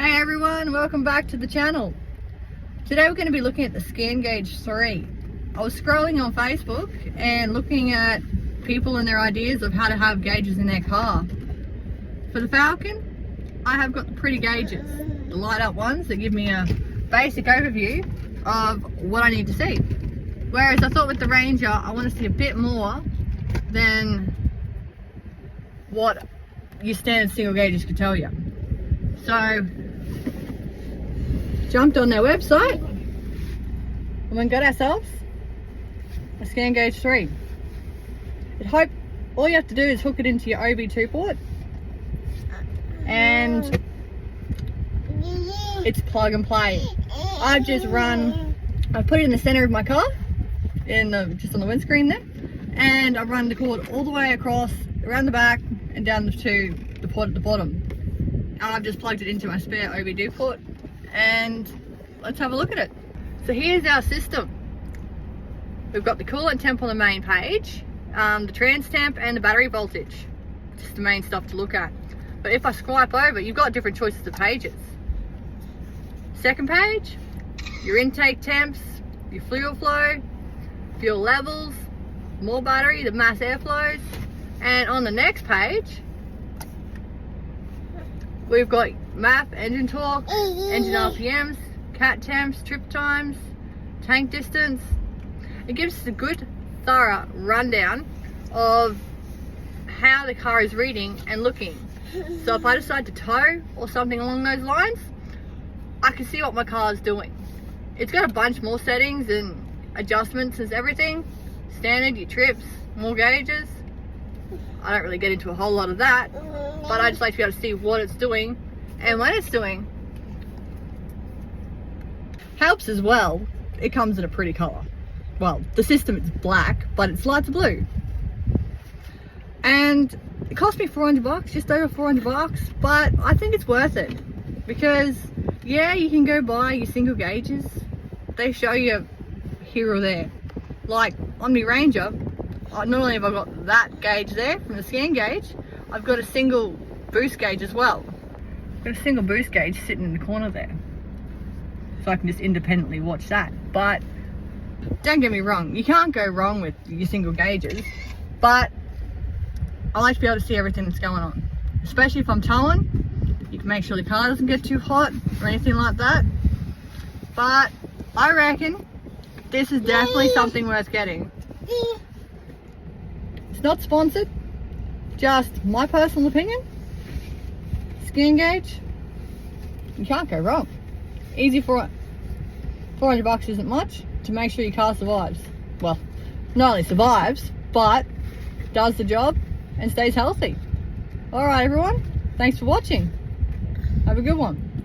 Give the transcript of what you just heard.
Hey everyone, welcome back to the channel. Today we're going to be looking at the Scan Gauge 3. I was scrolling on Facebook and looking at people and their ideas of how to have gauges in their car. For the Falcon, I have got the pretty gauges, the light up ones that give me a basic overview of what I need to see. Whereas I thought with the Ranger, I want to see a bit more than what your standard single gauges could tell you. So, jumped on their website and we got ourselves a Scan Gauge 3. All you have to do is hook it into your OB2 port and it's plug and play. I put it in the center of my car, just on the windscreen there, and I run the cord all the way across, around the back and down to the port at the bottom. I've just plugged it into my spare OB2 port and let's have a look at it. So here's our system. We've got the coolant temp on the main page, the trans temp and the battery voltage. Just the main stuff to look at. But if I swipe over, you've got different choices of pages. Second page, your intake temps, your fuel flow, fuel levels, more battery, the mass airflows. And on the next page, we've got MAP, engine torque, engine RPMs, cat temps, trip times, tank distance. It gives us a good thorough rundown of how the car is reading and looking. So if I decide to tow or something along those lines, I can see what my car is doing. It's got a bunch more settings and adjustments as everything. Standard, your trips, more gauges. I don't really get into a whole lot of that, but I just like to be able to see what it's doing and when it's doing. Helps as well, it comes in a pretty color. Well, the system is black, but its lights are blue. And it cost me $400, just over $400, but I think it's worth it. Because, yeah, you can go buy your single gauges. They show you here or there. Like, on my Ranger, not only have I got that gauge there from the Scan Gauge, I've got a single boost gauge as well. I've got a single boost gauge sitting in the corner there. So I can just independently watch that. But don't get me wrong, you can't go wrong with your single gauges, but I like to be able to see everything that's going on. Especially if I'm towing, you can make sure the car doesn't get too hot or anything like that. But I reckon this is definitely something worth getting. It's not sponsored, just my personal opinion. Scan Gauge, you can't go wrong. Easy for it. $400 isn't much to make sure your car survives. Well, not only survives, but does the job and stays healthy. Alright everyone, thanks for watching. Have a good one.